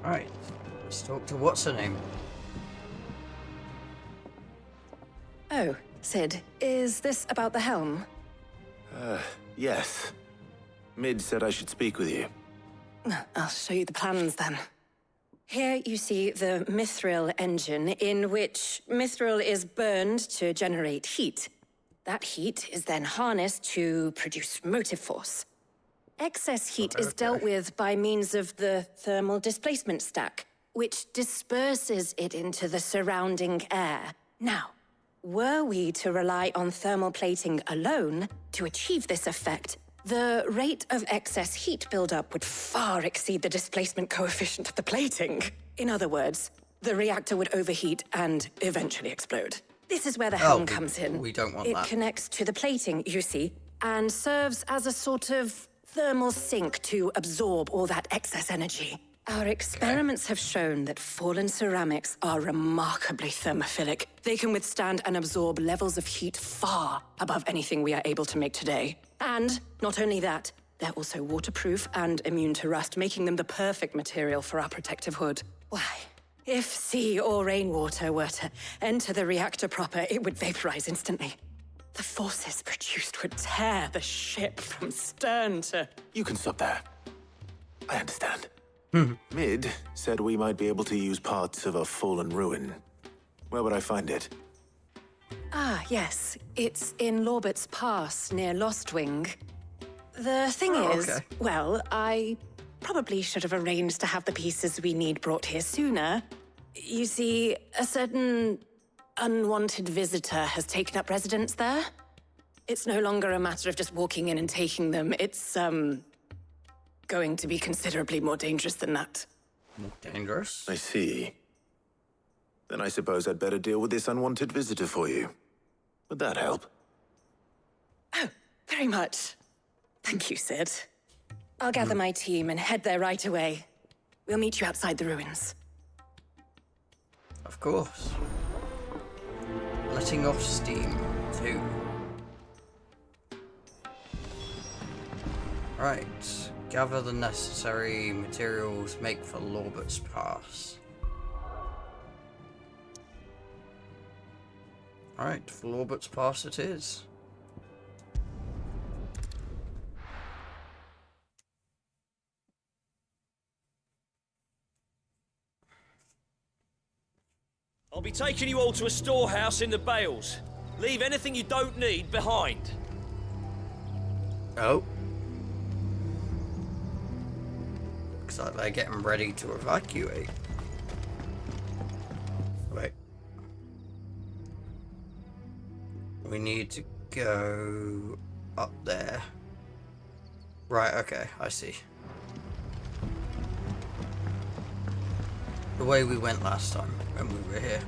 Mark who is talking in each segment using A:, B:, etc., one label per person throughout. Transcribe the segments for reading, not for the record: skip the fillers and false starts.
A: Right. Let's talk to what's her name.
B: Oh, Sid, is this about the helm?
C: Yes. Mid said I should speak with you.
B: I'll show you the plans then. Here you see the mithril engine, in which mithril is burned to generate heat. That heat is then harnessed to produce motive force. Excess heat is dealt with by means of the thermal displacement stack, which disperses it into the surrounding air. Now, were we to rely on thermal plating alone to achieve this effect, the rate of excess heat buildup would far exceed the displacement coefficient of the plating. In other words, the reactor would overheat and eventually explode. This is where the helm comes in.
A: We don't want that.
B: It connects to the plating, you see, and serves as a sort of thermal sink to absorb all that excess energy. Our experiments have shown that fallen ceramics are remarkably thermophilic. They can withstand and absorb levels of heat far above anything we are able to make today. And not only that, they're also waterproof and immune to rust, making them the perfect material for our protective hood. Why, if sea or rainwater were to enter the reactor proper, it would vaporize instantly. The forces produced would tear the ship from stern to...
C: You can stop there. I understand. Mid said we might be able to use parts of a fallen ruin. Where would I find it?
B: Ah, yes. It's in Lorbert's Pass, near Lostwing. The thing is, well, I probably should have arranged to have the pieces we need brought here sooner. You see, a certain unwanted visitor has taken up residence there. It's no longer a matter of just walking in and taking them. It's, going to be considerably more dangerous than that.
A: More dangerous?
C: I see. Then I suppose I'd better deal with this unwanted visitor for you. Would that help?
B: Oh, very much. Thank you, Sid. I'll gather my team and head there right away. We'll meet you outside the ruins.
A: Of course. Letting off steam, too. Right. Gather the necessary materials, make for Lorbert's Pass. Alright, for Lorbert's Pass it is.
D: I'll be taking you all to a storehouse in the Bales. Leave anything you don't need behind.
A: Oh. Looks like they're getting ready to evacuate. Wait. We need to go up there. Right, okay, I see. The way we went last time when we were here.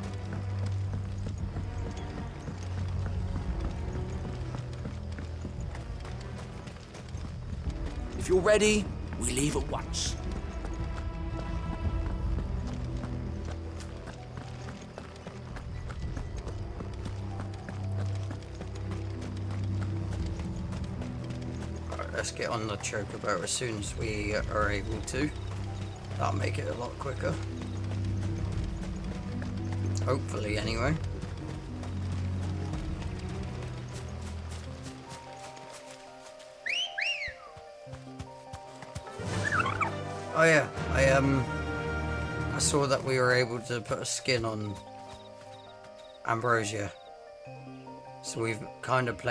D: If you're ready, we leave at once.
A: Alright, let's get on the chocobo as soon as we are able to. That'll make it a lot quicker. Hopefully, anyway. Oh yeah, I saw that we were able to put a skin on Ambrosia. So we've kind of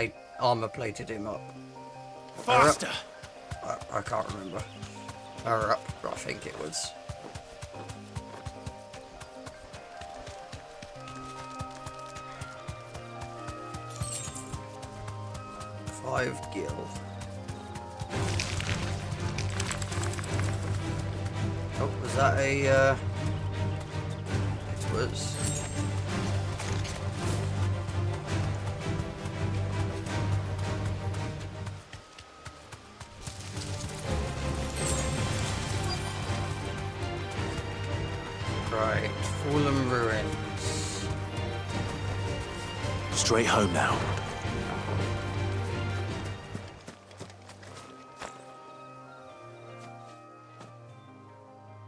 A: armor plated him up.
D: Faster!
A: I can't remember. Or up, I think it was. Five gil. Oh, was that a, it was. Right, Fallen Ruins.
C: Straight home now.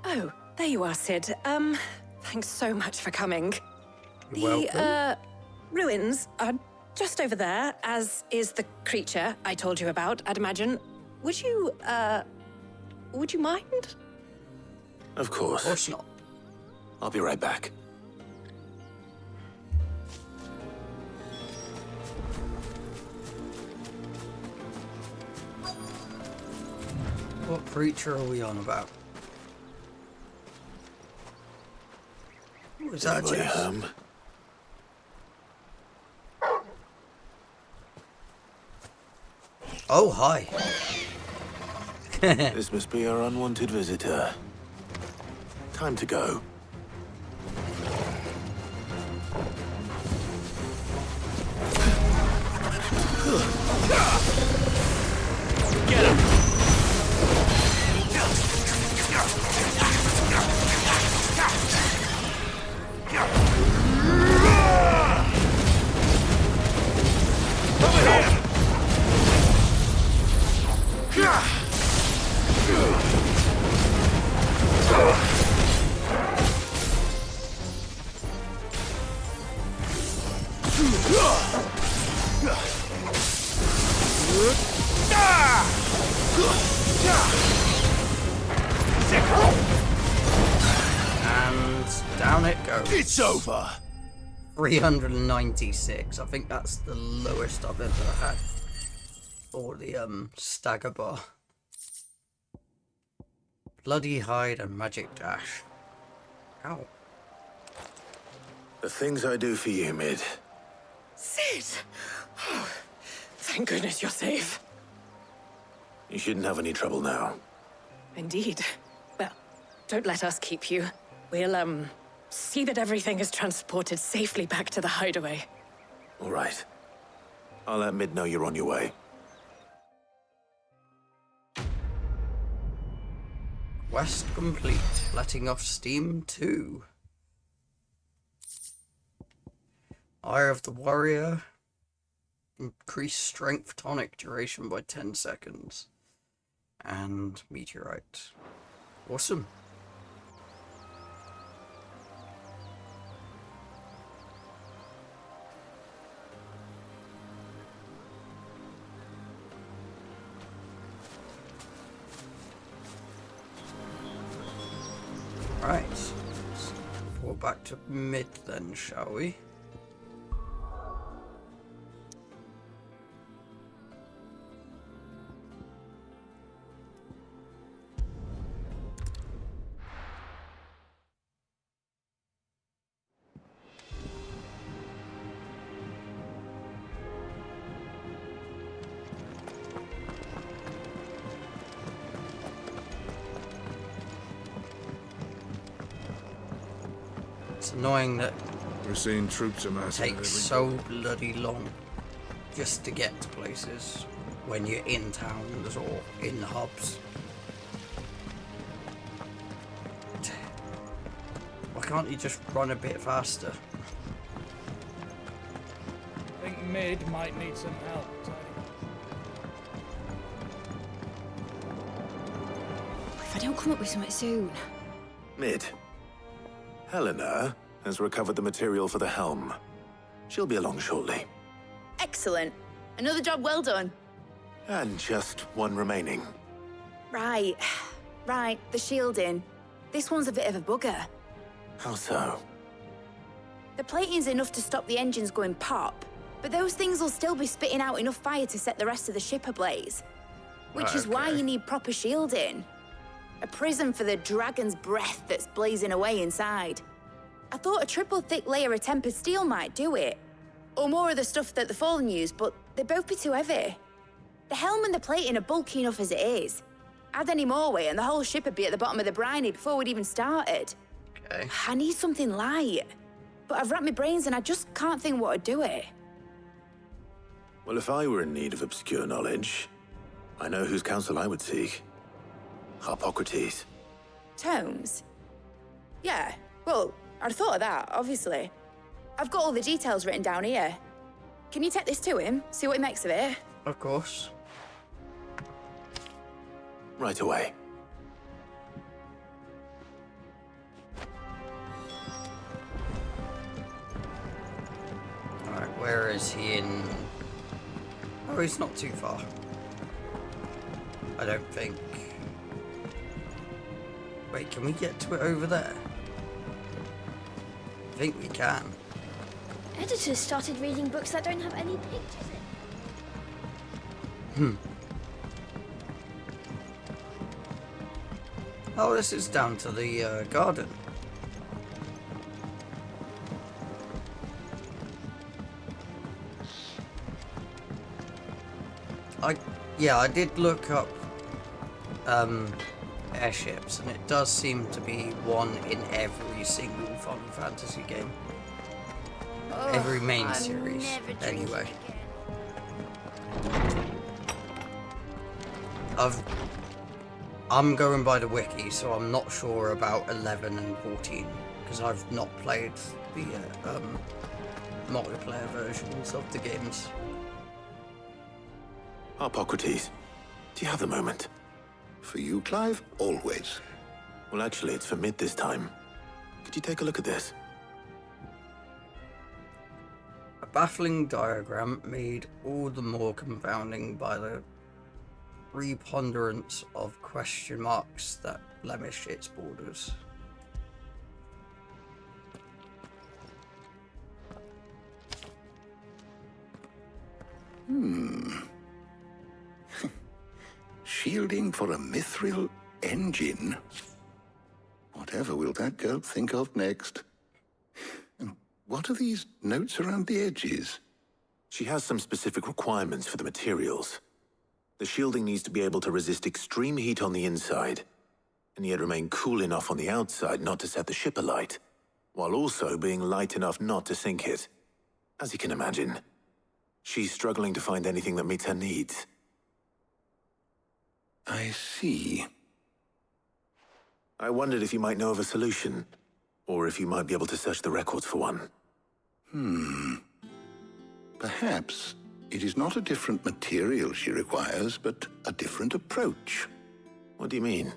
B: Oh, There you are, Sid. Thanks so much for coming.
A: Welcome.
B: Ruins are just over there, as is the creature I told you about, I'd imagine. Would you mind?
C: Of course.
A: Of course not.
C: I'll be right back.
A: What creature are we on about? What was that,
C: Anybody
A: Jess?
C: home?
A: Oh, hi.
C: This must be our unwanted visitor. Time to go.
D: Get him!
A: And down it goes.
C: It's over!
A: 396. I think that's the lowest I've ever had. Or the stagger bar. Bloody hide and magic dash. Ow.
C: The things I do for you, Mid.
B: Sid! Oh, thank goodness you're safe.
C: You shouldn't have any trouble now.
B: Indeed. Well, don't let us keep you. We'll, see that everything is transported safely back to the hideaway.
C: All right. I'll let Mid know you're on your way.
A: Quest complete. Letting off steam 2. Eye of the Warrior. Increase strength tonic duration by 10 seconds. And meteorite. Awesome. Right. Let's fall back to Mid then, shall we? It's annoying that
E: We're seeing troops
A: it
E: amassing. at
A: takes
E: every
A: so bloody long just to get to places when you're in towns or in hubs. Why can't you just run a bit faster?
F: I think Mid might need some help, Tony.
G: If I don't come up with something soon.
C: Mid. Helena has recovered the material for the helm. She'll be along shortly.
G: Excellent. Another job well done.
C: And just one remaining.
G: Right. Right, the shielding. This one's a bit of a bugger.
C: How so?
G: The plating's enough to stop the engines going pop, but those things will still be spitting out enough fire to set the rest of the ship ablaze. Which is why
A: Okay.
G: you need proper shielding. A prism for the dragon's breath that's blazing away inside. I thought a triple thick layer of tempered steel might do it. Or more of the stuff that the Fallen use, but they'd both be too heavy. The helm and the plating are bulky enough as it is. Add any more weight and the whole ship would be at the bottom of the briny before we'd even started.
A: Okay.
G: I need something light. But I've racked my brains and I just can't think what would do it.
C: Well, if I were in need of obscure knowledge, I know whose counsel I would seek. Harpocrates.
G: Tomes? Yeah, well, I'd thought of that, obviously. I've got all the details written down here. Can you take this to him, see what he makes of it?
A: Of course.
C: Right away.
A: is he in... Oh, he's not too far. I don't think. Wait, can we get to it over there? I think we can.
E: Editors started reading books that don't have any pictures in.
A: Oh, this is down to the garden. I did look up airships, and it does seem to be one in every single Final Fantasy game. Every main series, anyway. I'm going by the wiki, so I'm not sure about 11 and 14, because I've not played the multiplayer versions of the games.
C: Hippocrates, do you have a moment?
H: For you, Clive? Always.
C: Well, actually, it's for Mid this time. Could you take a look at this?
A: A baffling diagram made all the more confounding by the preponderance of question marks that blemish its borders.
H: Shielding for a mithril engine? Whatever will that girl think of next? And what are these notes around the edges?
C: She has some specific requirements for the materials. The shielding needs to be able to resist extreme heat on the inside, and yet remain cool enough on the outside not to set the ship alight, while also being light enough not to sink it. As you can imagine, she's struggling to find anything that meets her needs.
H: I see.
C: I wondered if you might know of a solution, or if you might be able to search the records for one.
H: Perhaps it is not a different material she requires, but a different approach.
C: What do you mean?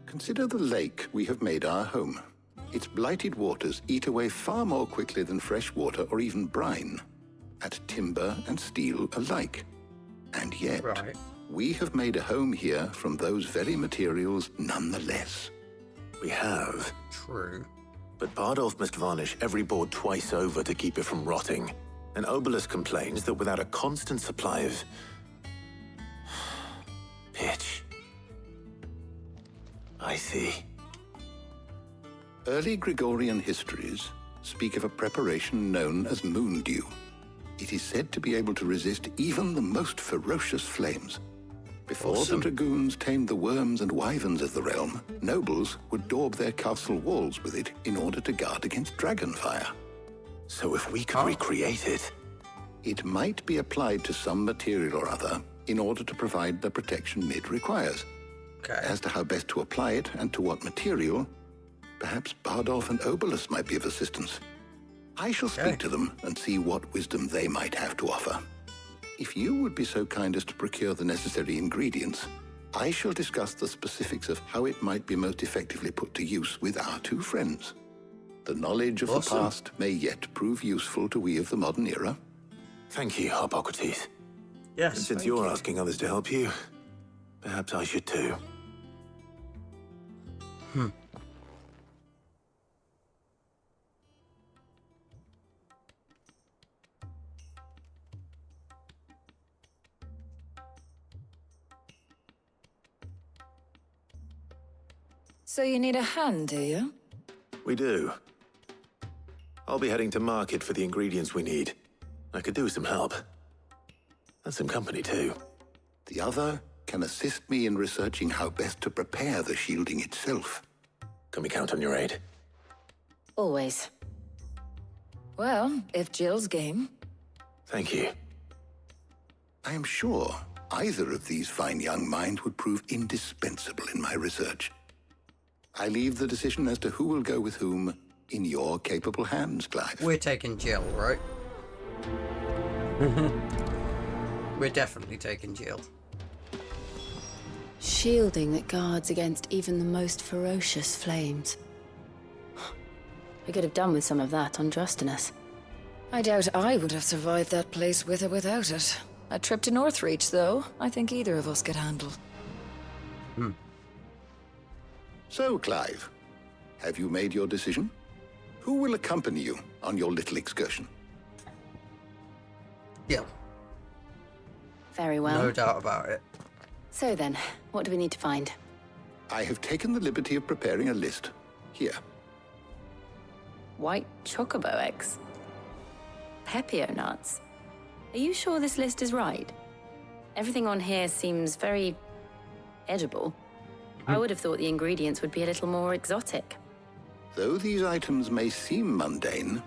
H: Consider the lake we have made our home. Its blighted waters eat away far more quickly than fresh water or even brine, at timber and steel alike. And yet, we have made a home here from those very materials nonetheless.
C: We have.
A: True.
C: But Bardolph must varnish every board twice over to keep it from rotting. And Obelisk complains that without a constant supply of... pitch. I see.
H: Early Gregorian histories speak of a preparation known as moon dew. It is said to be able to resist even the most ferocious flames. Before the dragoons tamed the worms and wyverns of the realm, nobles would daub their castle walls with it in order to guard against dragon fire.
C: So if we could recreate it...
H: It might be applied to some material or other in order to provide the protection Mid requires.
A: Okay.
H: As to how best to apply it and to what material, perhaps Bardolph and Obelisk might be of assistance. I shall speak to them and see what wisdom they might have to offer. If you would be so kind as to procure the necessary ingredients, I shall discuss the specifics of how it might be most effectively put to use with our two friends. The knowledge of the past may yet prove useful to we of the modern era.
C: Thank you, Hippocrates.
A: Yes,
C: and since you're asking others to help you, perhaps I should too.
I: So you need a hand, do you?
C: We do. I'll be heading to market for the ingredients we need. I could do with some help. And some company, too.
H: The other can assist me in researching how best to prepare the shielding itself.
C: Can we count on your aid?
I: Always. Well, if Jill's game.
C: Thank you.
H: I am sure either of these fine young minds would prove indispensable in my research. I leave the decision as to who will go with whom in your capable hands, Clive.
A: We're taking Jill, right? We're definitely taking Jill.
B: Shielding that guards against even the most ferocious flames. We could have done with some of that on Drustinus.
I: I doubt I would have survived that place with or without it. A trip to Northreach, though, I think either of us could handle.
H: So, Clive, have you made your decision? Who will accompany you on your little excursion?
A: Yeah,
B: Very well.
A: no doubt about it.
B: So then, what do we need to find?
H: I have taken the liberty of preparing a list. Here.
B: White chocobo eggs. Pepio nuts. Are you sure this list is right? Everything on here seems very edible. I would have thought the ingredients would be a little more exotic.
H: Though these items may seem mundane,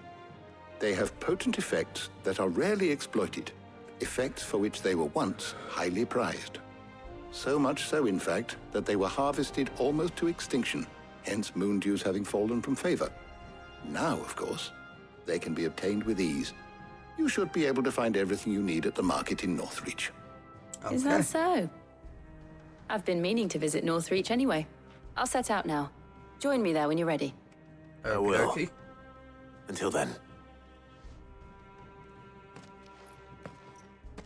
H: they have potent effects that are rarely exploited, effects for which they were once highly prized. So much so, in fact, that they were harvested almost to extinction, hence moon dews having fallen from favor. Now, of course, they can be obtained with ease. You should be able to find everything you need at the market in Northreach.
A: Okay.
B: Is that so? I've been meaning to visit Northreach anyway. I'll set out now. Join me there when you're ready.
C: I will.
A: Okey-dokey.
C: Until then.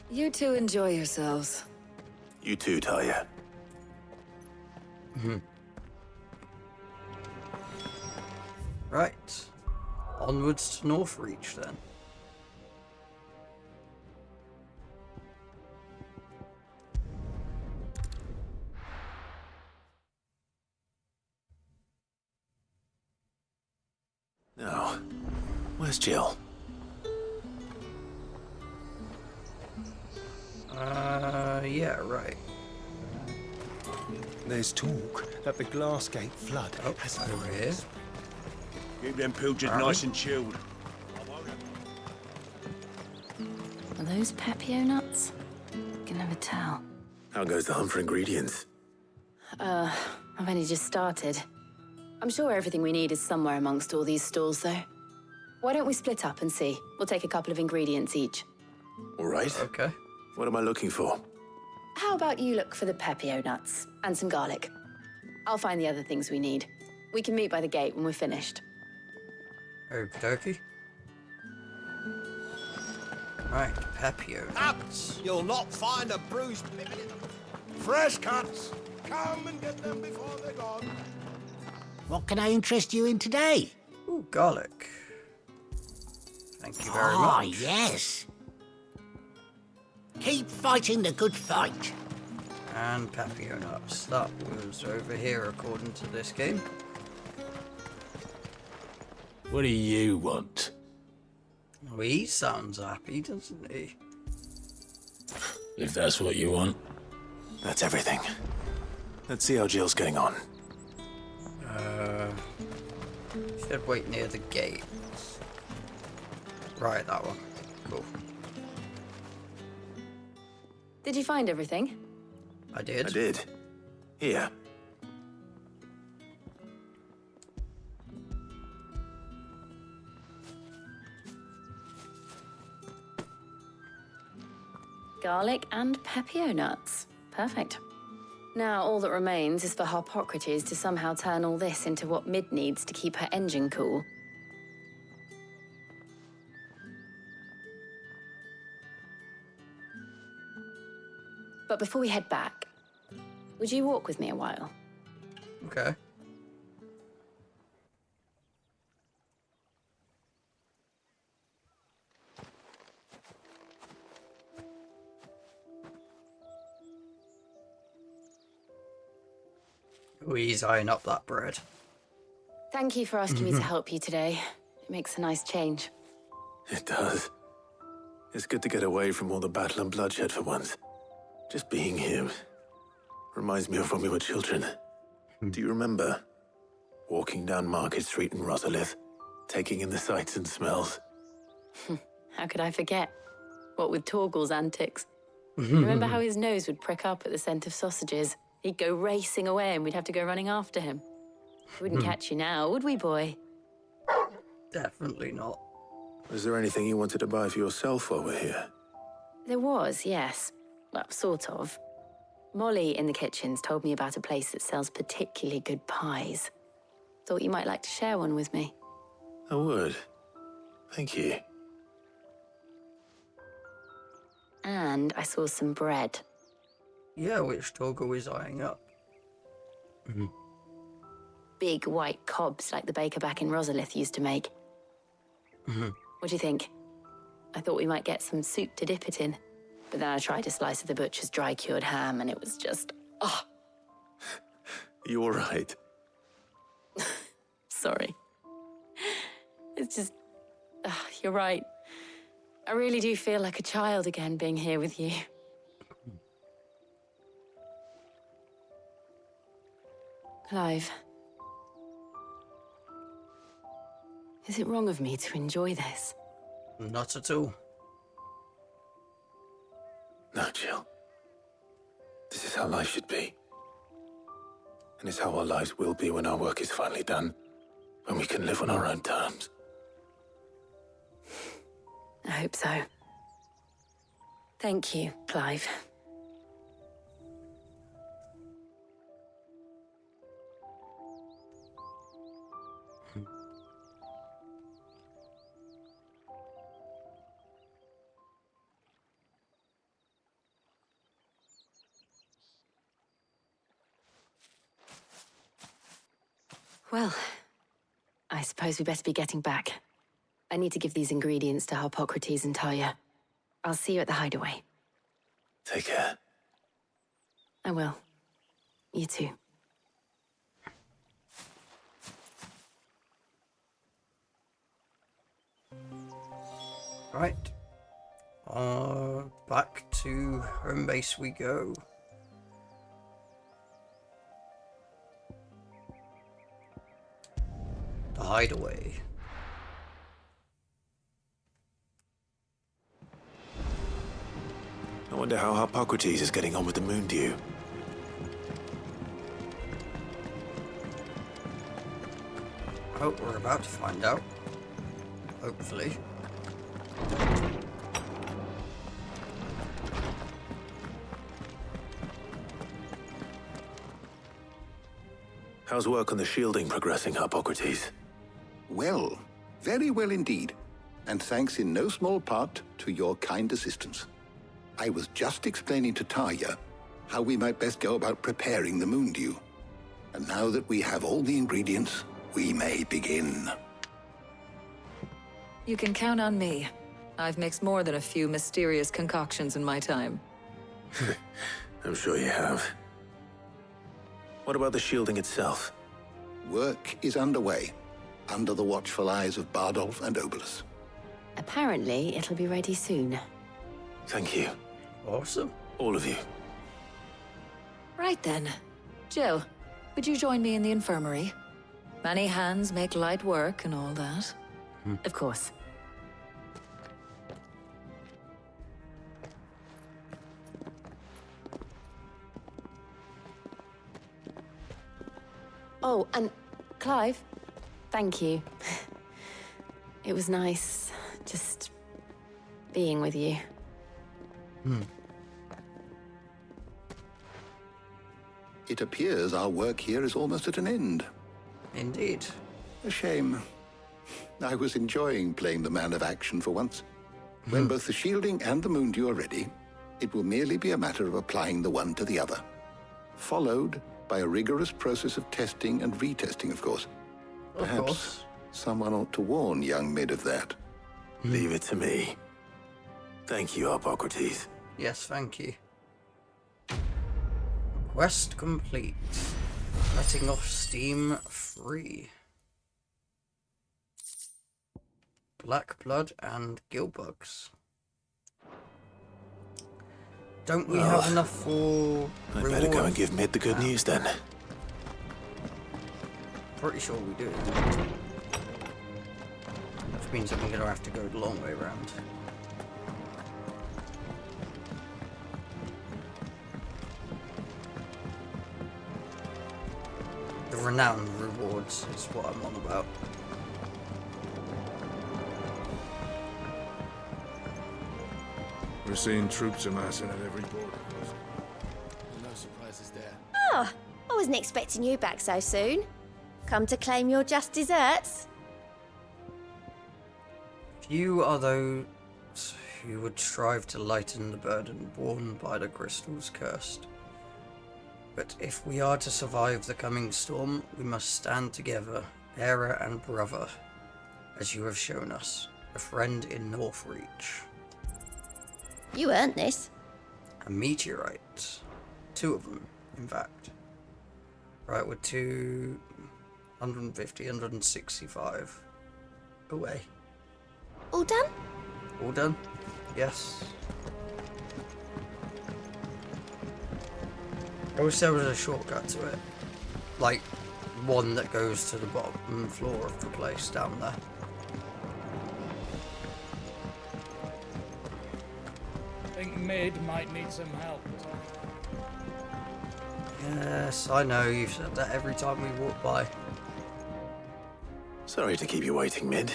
I: You two enjoy yourselves.
C: You too, Talia.
A: Right. Onwards to Northreach then.
C: Now, where's Jill?
A: Yeah, right.
J: There's talk that the Glassgate flood has
A: Over here.
D: Keep them pilchards
A: Are we?
D: nice and chilled.
B: Are those Pepio nuts? Can never tell.
C: How goes the hunt for ingredients?
B: I've only just started. I'm sure everything we need is somewhere amongst all these stalls, though. Why don't we split up and see? We'll take a couple of ingredients each.
C: All right.
A: Okay.
C: What am I looking for?
B: How about you look for the Pepio nuts and some garlic? I'll find the other things we need. We can meet by the gate when we're finished.
A: Okey-dokey. Right, Pepio nuts.
J: You'll not find a bruised pippin in them. Fresh cuts. Come and get them before they're gone.
K: What can I interest you in today?
A: Ooh, garlic. Thank you very
K: Ah,
A: much.
K: yes. Keep fighting the good fight.
A: And Pepio nuts. That was over here according to this game.
L: What do you want?
A: Oh, he sounds happy, doesn't he?
L: If that's what you want.
C: That's everything. Let's see how Jill's getting on.
A: Should wait near the gate. Right, that one. Cool.
B: Did you find everything?
A: I did.
C: I did. Here.
B: Garlic and Pepio nuts. Perfect. Now, all that remains is for Harpocrates to somehow turn all this into what Mid needs to keep her engine cool. But before we head back, would you walk with me a while?
A: Okay. Oh, he's eyeing up that bread.
B: Thank you for asking me to help you today. It makes a nice change.
C: It does. It's good to get away from all the battle and bloodshed for once. Just being here reminds me of when we were children. Do you remember? Walking down Market Street in Rosalith, taking in the sights and smells.
B: How could I forget? What with Torgal's antics. Remember how his nose would prick up at the scent of sausages? He'd go racing away and we'd have to go running after him. Wouldn't catch you now, would we, boy?
A: Definitely not.
C: Was there anything you wanted to buy for yourself while we're here?
B: There was, yes. Well, sort of. Molly in the kitchens told me about a place that sells particularly good pies. Thought you might like to share one with me.
C: I would. Thank you.
B: And I saw some bread.
A: Yeah, which Togo is eyeing up.
B: Big white cobs like the baker back in Rosalith used to make. What do you think? I thought we might get some soup to dip it in. But then I tried a slice of the butcher's dry-cured ham and it was just... oh,
C: You all right?
B: sorry. It's just... you're right. I really do feel like a child again being here with you. Clive. Is it wrong of me to enjoy this?
A: Not at all.
C: No, Jill. This is how life should be. And it's how our lives will be when our work is finally done. When we can live on our own terms.
B: I hope so. Thank you, Clive. Well, I suppose we better be getting back. I need to give these ingredients to Harpocrates and Talia. I'll see you at the hideaway.
C: Take care.
B: I will. You too.
A: Right. Back to home base we go. The hideaway.
C: I wonder how Harpocrates is getting on with the moon dew.
A: Oh, we're about to find out. Hopefully.
C: How's work on the shielding progressing, Harpocrates?
H: Well, very well indeed. And thanks in no small part to your kind assistance. I was just explaining to Talia how we might best go about preparing the moon dew. And now that we have all the ingredients, we may begin.
I: You can count on me. I've mixed more than a few mysterious concoctions in my time.
C: I'm sure you have. What about the shielding itself?
H: Work is underway, under the watchful eyes of Bardolph and Obolus.
B: Apparently, it'll be ready soon.
C: Thank you.
A: Awesome.
C: All of you.
I: Right then. Jill, would you join me in the infirmary? Many hands make light work and all that.
B: Of course. Oh, and Clive, thank you. It was nice just being with you.
H: It appears our work here is almost at an end.
A: Indeed.
H: A shame. I was enjoying playing the man of action for once. When both the shielding and the moon dew are ready, it will merely be a matter of applying the one to the other. Followed by a rigorous process of testing and retesting, of course. Perhaps someone ought to warn young Mid of that.
C: Leave it to me. Thank you, Harpocrates.
A: Yes, thank you. Quest complete. Letting off steam free. Black blood and gill bugs. Don't we have enough for
C: I better go and give Mid the good news then.
A: Pretty sure we do. Which means that we're going to have to go the long way around. The renown rewards is what I'm on about.
J: We're seeing troops amassing at every border.
L: No surprises there.
E: Oh, I wasn't expecting you back so soon. Come to claim your just desserts?
A: Few are those you would strive to lighten the burden borne by the crystals cursed. But if we are to survive the coming storm, we must stand together, bearer and brother, as you have shown us, a friend in Northreach.
E: You earned this.
A: A meteorite. 2 of them, in fact. Right, we're 250, 165 away.
E: All done?
A: All done? Yes. I wish there was a shortcut to it. Like, one that goes to the bottom floor of the place down there.
F: I think Mid might need some help.
A: Yes, I know, you've said that every time we walk by.
C: Sorry to keep you waiting, Mid.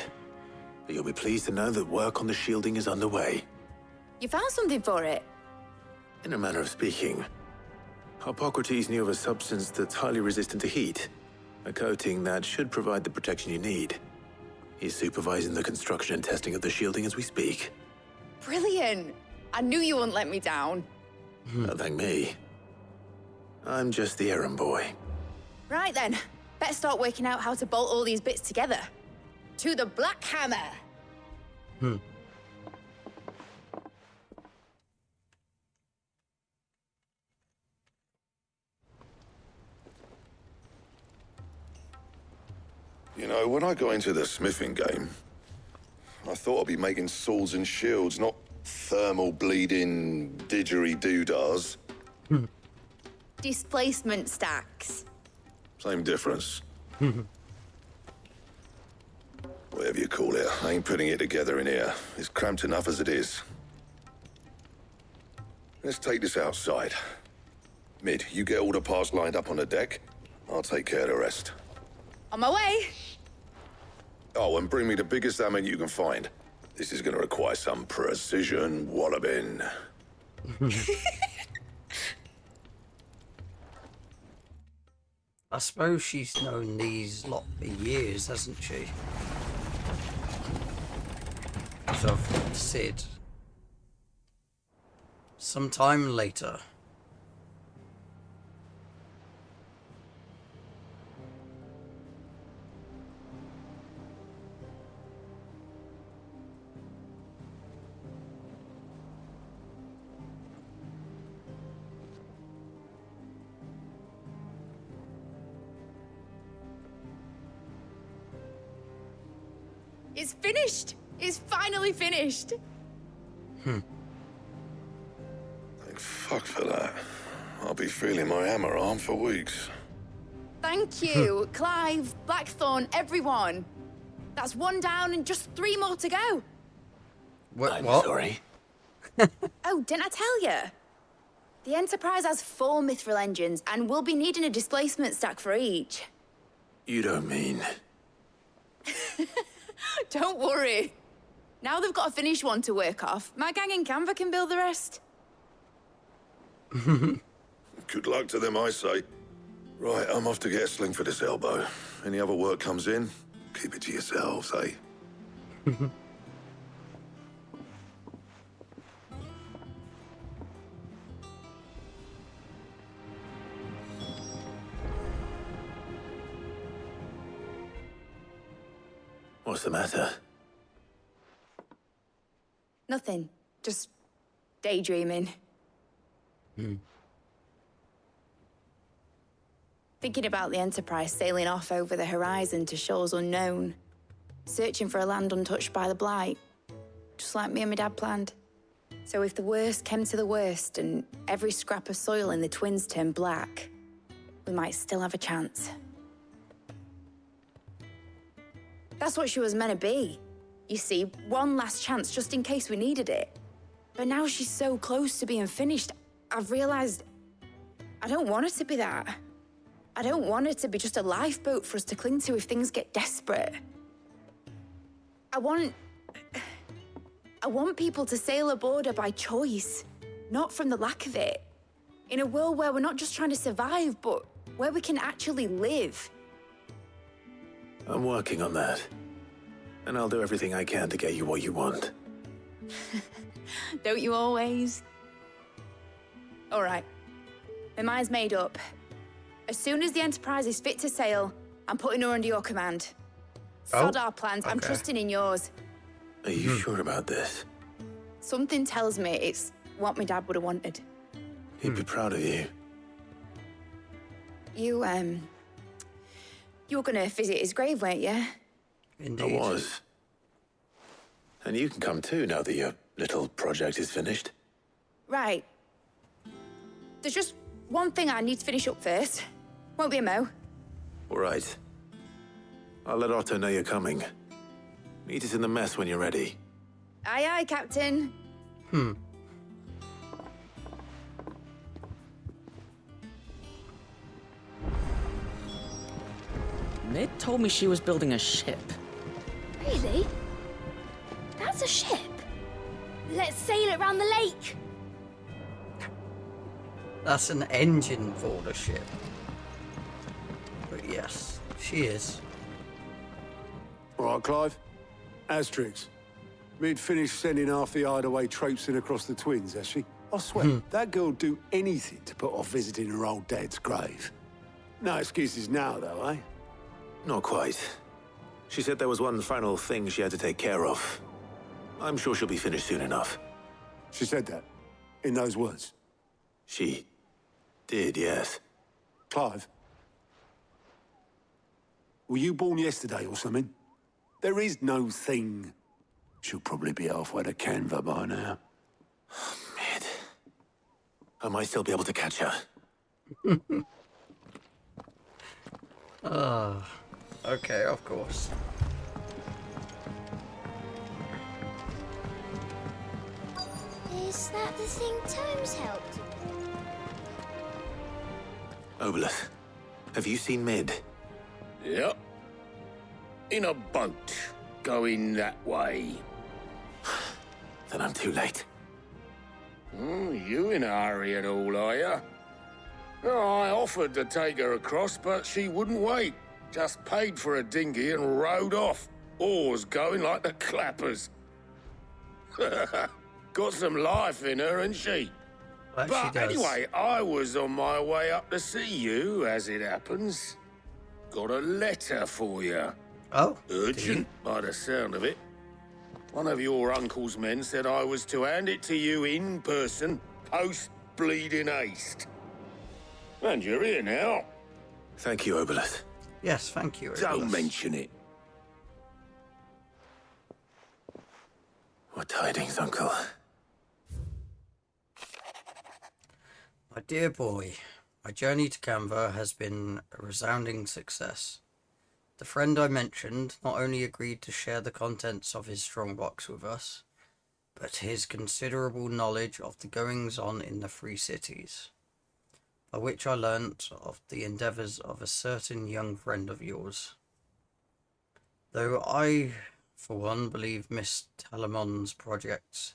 C: But you'll be pleased to know that work on the shielding is underway.
G: You found something for it?
C: In a manner of speaking, Hippocrates knew of a substance that's highly resistant to heat. A coating that should provide the protection you need. He's supervising the construction and testing of the shielding as we speak.
G: Brilliant! I knew you wouldn't let me down.
C: Don't thank me. I'm just the errand boy.
G: Right then, better start working out how to bolt all these bits together. To the Black Hammer!
J: You know, when I got into the smithing game, I thought I'd be making swords and shields, not thermal bleeding didgeridoo-dahs.
G: Displacement stacks.
J: Same difference. Whatever you call it, I ain't putting it together in here. It's cramped enough as it is. Let's take this outside. Mid, you get all the parts lined up on the deck. I'll take care of the rest.
G: On my way!
J: Oh, and bring me the biggest hammer you can find. This is gonna require some precision walloping.
A: I suppose she's known these lot for years, hasn't she? So, Sid. Sometime later.
G: It's finished! It's finally finished!
J: Thank fuck for that. I'll be feeling my hammer arm for weeks.
G: Thank you, Clive, Blackthorn, everyone. That's 1 down and just 3 more to go.
C: I'm
A: what?
C: sorry.
G: Oh, didn't I tell you? The Enterprise has 4 mithril engines, and we'll be needing a displacement stack for each.
C: You don't mean...
G: Don't worry. Now they've got a finished one to work off. My gang in Canva can build the rest.
J: Good luck to them, I say. Right, I'm off to get a sling for this elbow. Any other work comes in, keep it to yourselves, eh?
C: What's the matter?
G: Nothing. Just daydreaming. Thinking about the Enterprise sailing off over the horizon to shores unknown. Searching for a land untouched by the Blight. Just like me and my dad planned. So if the worst came to the worst and every scrap of soil in the Twins turned black, we might still have a chance. That's what she was meant to be. You see, one last chance just in case we needed it. But now she's so close to being finished, I've realized I don't want it to be that. I don't want it to be just a lifeboat for us to cling to if things get desperate. I want people to sail aboard her by choice, not from the lack of it. In a world where we're not just trying to survive, but where we can actually live.
C: I'm working on that. And I'll do everything I can to get you what you want.
G: Don't you always? All right. My mind's made up. As soon as the Enterprise is fit to sail, I'm putting her under your command. Sod our plans. I'm trusting in yours.
C: Are you sure about this?
G: Something tells me it's what my dad would have wanted.
C: He'd be proud of you.
G: You were gonna visit his grave, weren't you?
A: Indeed.
C: I was. And you can come too now that your little project is finished.
G: Right. There's just one thing I need to finish up first. Won't be a mo.
C: All right. I'll let Otto know you're coming. Meet us in the mess when you're ready.
G: Aye, aye, Captain.
M: Mid told me she was building a ship.
E: Really? That's a ship. Let's sail it round the lake.
A: That's an engine for the ship. But yes, she is.
N: All right, Clive. Asterix. Mid finished sending half the hideaway traipsing across the twins, has she? I swear, that girl'd do anything to put off visiting her old dad's grave. No excuses now, though, eh?
C: Not quite. She said there was one final thing she had to take care of. I'm sure she'll be finished soon enough.
N: She said that? In those words?
C: She did, yes.
N: Clive? Were you born yesterday or something? There is no thing. She'll probably be halfway to Canva by now.
C: Mid. I might still be able to catch her.
A: Okay, of course.
E: Is that the thing Tomes helped?
C: Obolus, have you seen Mid?
J: Yep. In a boat, going that way.
C: Then I'm too late.
J: You in a hurry and all, are you? I offered to take her across, but she wouldn't wait. Just paid for a dinghy and rowed off. Oars going like the clappers. Got some life in her, ain't she?
A: But
J: But anyway, I was on my way up to see you, as it happens. Got a letter for you.
A: Oh,
J: Urgent, by the sound of it. One of your uncle's men said I was to hand it to you in person, post-bleeding haste. And you're here now.
C: Thank you, Obolus.
A: yes, thank you.
J: Don't
A: Obolus.
J: mention it.
C: What tidings, Uncle?
A: My dear boy, my journey to Canva has been a resounding success. The friend I mentioned not only agreed to share the contents of his strongbox with us, but his considerable knowledge of the goings-on in the Free Cities, by which I learnt of the endeavours of a certain young friend of yours. Though I, for one, believe Miss Talamon's project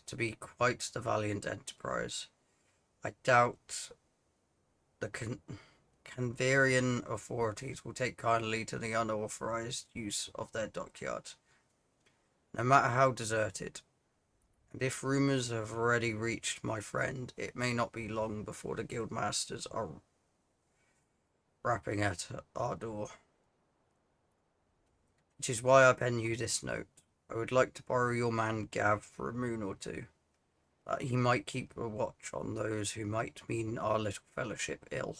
A: to be quite the valiant enterprise, I doubt the Canvarian authorities will take kindly to the unauthorized use of their dockyard, no matter how deserted. And if rumours have already reached my friend, it may not be long before the guildmasters are rapping at our door. Which is why I pen you this note. I would like to borrow your man Gav for a moon or two, that he might keep a watch on those who might mean our little fellowship ill,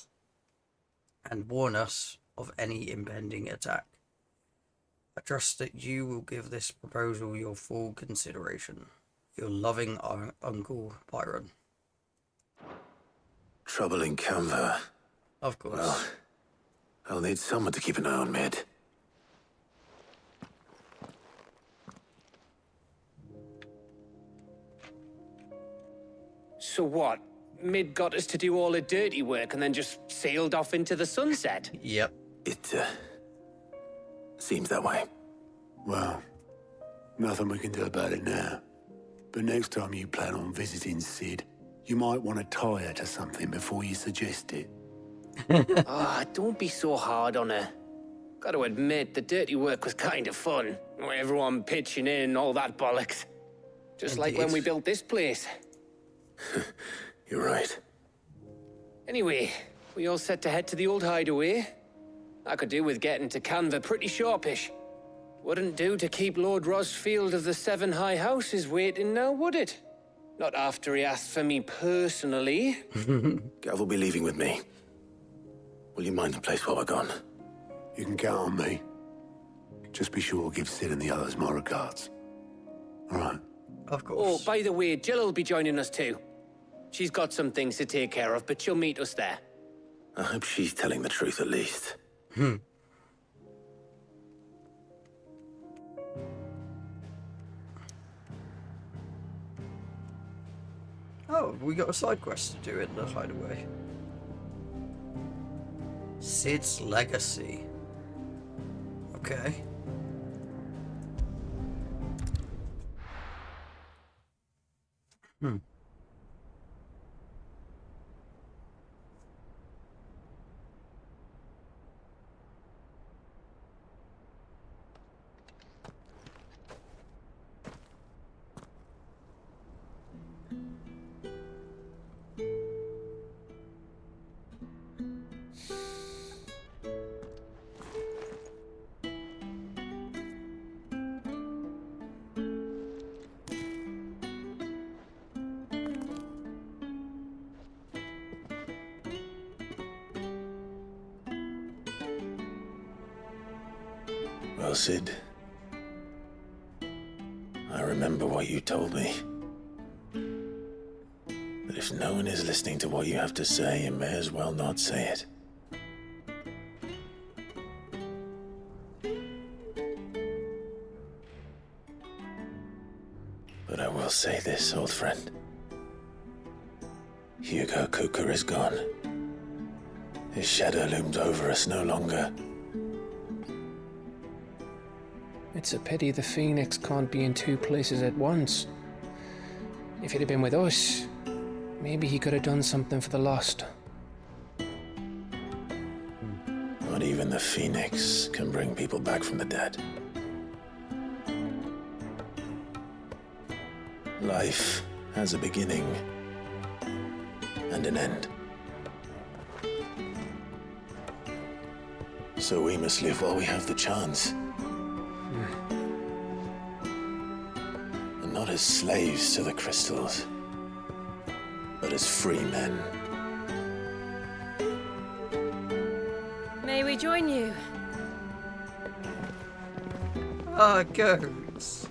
A: and warn us of any impending attack. I trust that you will give this proposal your full consideration. Your loving Uncle Byron.
C: Trouble in Canva.
A: Of course.
C: Well, I'll need someone to keep an eye on Mid.
O: So what? Mid got us to do all the dirty work and then just sailed off into the sunset?
A: Yep.
C: It, seems that way.
N: Well, nothing we can do about it now. But next time you plan on visiting Sid, you might want to tie her to something before you suggest it.
O: Don't be so hard on her. Gotta admit, the dirty work was kind of fun. Everyone pitching in, all that bollocks. Just like when we built this place.
C: You're right.
O: Anyway, we all set to head to the old hideaway. I could do with getting to Canva pretty sharpish. Wouldn't do to keep Lord Rosfield of the Seven High Houses waiting now, would it? Not after he asked for me personally.
C: Gav will be leaving with me. Will you mind the place while we're gone?
N: You can count on me. Just be sure to give Sid and the others my regards. All right.
A: Of course.
O: Oh, by the way, Jill will be joining us too. She's got some things to take care of, but she'll meet us there.
C: I hope she's telling the truth at least.
A: Oh, we got a side quest to do in the hideaway. Sid's legacy. Okay.
C: Well, Sid, I remember what you told me. That if no one is listening to what you have to say, you may as well not say it. But I will say this, old friend. Hugo Kuka is gone. His shadow looms over us no longer.
O: It's a pity the Phoenix can't be in two places at once. If he'd have been with us, maybe he could have done something for the lost.
C: Not even the Phoenix can bring people back from the dead. Life has a beginning and an end. So we must live while we have the chance. And not as slaves to the crystals, but as free men.
B: May we join you?
A: Ah, goats.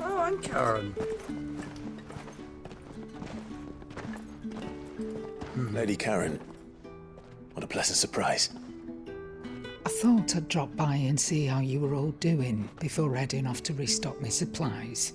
A: Oh, and Karen.
C: Lady Karen, what a pleasant surprise.
P: I thought I'd drop by and see how you were all doing before heading off to restock my supplies.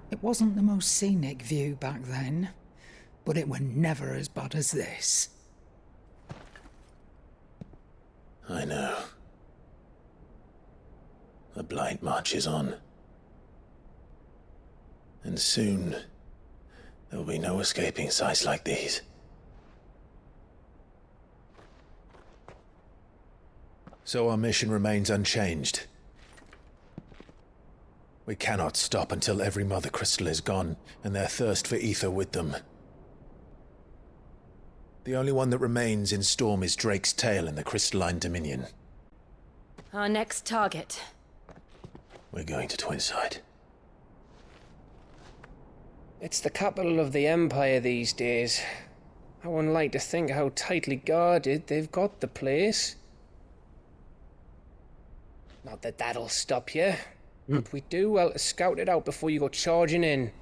P: It wasn't the most scenic view back then, but it were never as bad as this.
C: I know. The blight marches on. And soon, there will be no escaping sights like these. So our mission remains unchanged. We cannot stop until every Mother Crystal is gone, and their thirst for ether with them. The only one that remains in Storm is Drake's tail in the Crystalline Dominion.
B: Our next target.
C: We're going to Twinside.
O: It's the capital of the Empire these days. I wouldn't like to think how tightly guarded they've got the place. Not that that'll stop you. But we do well to scout it out before you go charging in.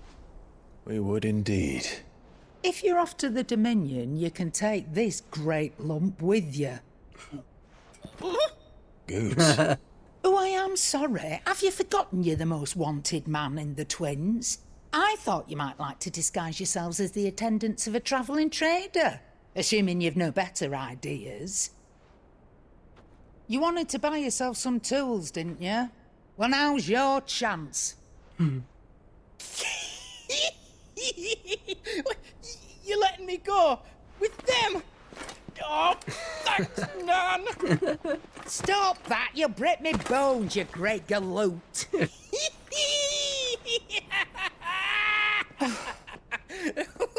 C: We would indeed.
P: If you're off to the Dominion, you can take this great lump with you.
C: Goots.
P: Oh, I am sorry. Have you forgotten you're the most wanted man in the Twins? I thought you might like to disguise yourselves as the attendants of a travelling trader, assuming you've no better ideas. You wanted to buy yourself some tools, didn't you? Well, now's your chance.
Q: You're letting me go with them? Oh, thanks, Nan.
P: Stop that! You'll break me bones, you great galoot.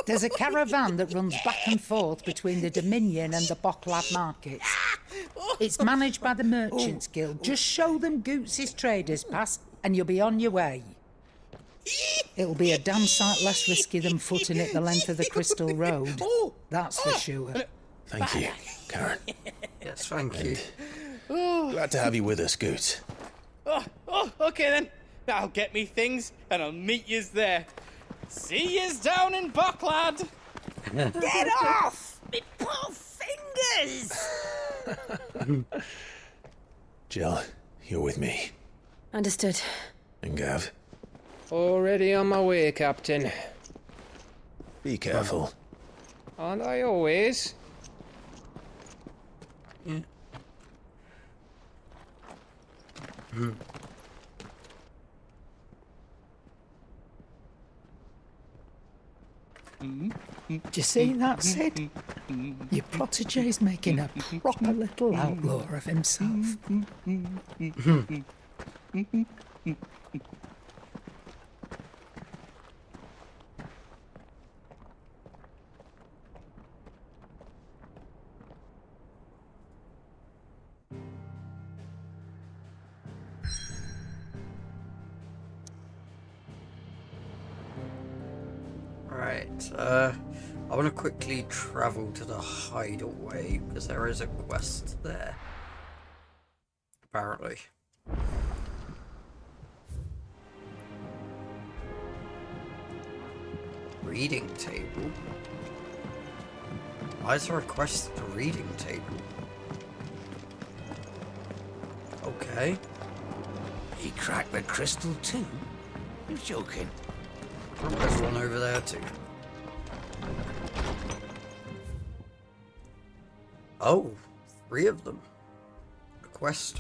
P: There's a caravan that runs back and forth between the Dominion and the Bocklad markets. It's managed by the Merchants Guild. Just show them Goots' traders pass and you'll be on your way. It'll be a damn sight less risky than footing it the length of the Crystal Road. That's for sure.
C: Thank you, Karen.
A: Yes, thank you.
C: Glad to have you with us, Goot.
Q: Okay then. I'll get me things and I'll meet yous there. See yous down in Bocklad.
K: Get off! Me poor fingers!
C: Jill, you're with me.
B: Understood.
C: And Gav,
O: Already on my way, Captain.
C: be careful.
O: Aren't I always?
A: Yeah.
P: Do you see that, Sid? Your protege's making a proper little outlaw of himself.
A: Right, I want to quickly travel to the hideaway because there is a quest there. Apparently. Reading table? Why is there a quest at the reading table? Okay.
K: He cracked the crystal too? You're joking.
A: There's one over there too. Oh, 3 of them. Request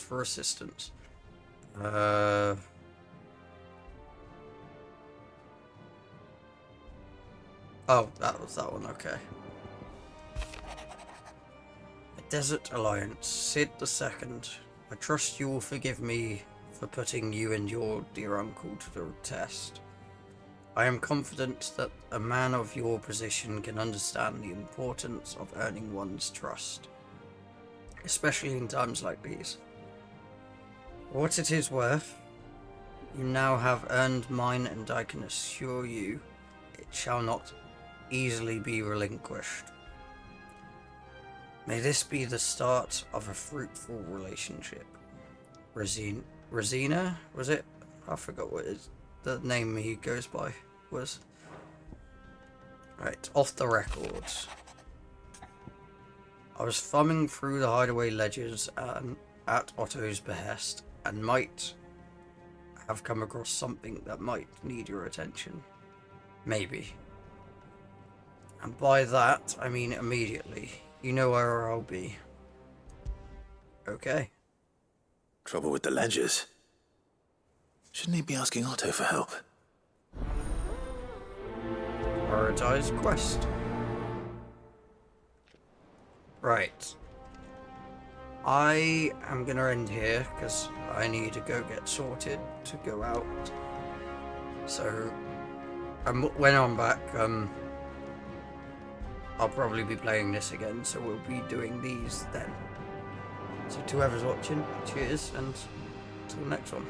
A: for assistance. Oh, that was that one, okay. A Desert Alliance, Sid II. I trust you will forgive me for putting you and your dear uncle to the test. I am confident that a man of your position can understand the importance of earning one's trust, especially in times like these. For what it is worth, you now have earned mine, and I can assure you it shall not easily be relinquished. May this be the start of a fruitful relationship. Rosina, was it? I forgot what the name he goes by was. Right, off the records. I was thumbing through the hideaway ledgers at Otto's behest and might have come across something that might need your attention. Maybe. And by that, I mean immediately. You know where I'll be. Okay.
C: Trouble with the ledgers. Shouldn't he be asking Otto for help?
A: Prioritize quest. Right. I am gonna end here because I need to go get sorted to go out. So, when I'm back, I'll probably be playing this again, so we'll be doing these then. So to whoever's watching, cheers, and till the next one.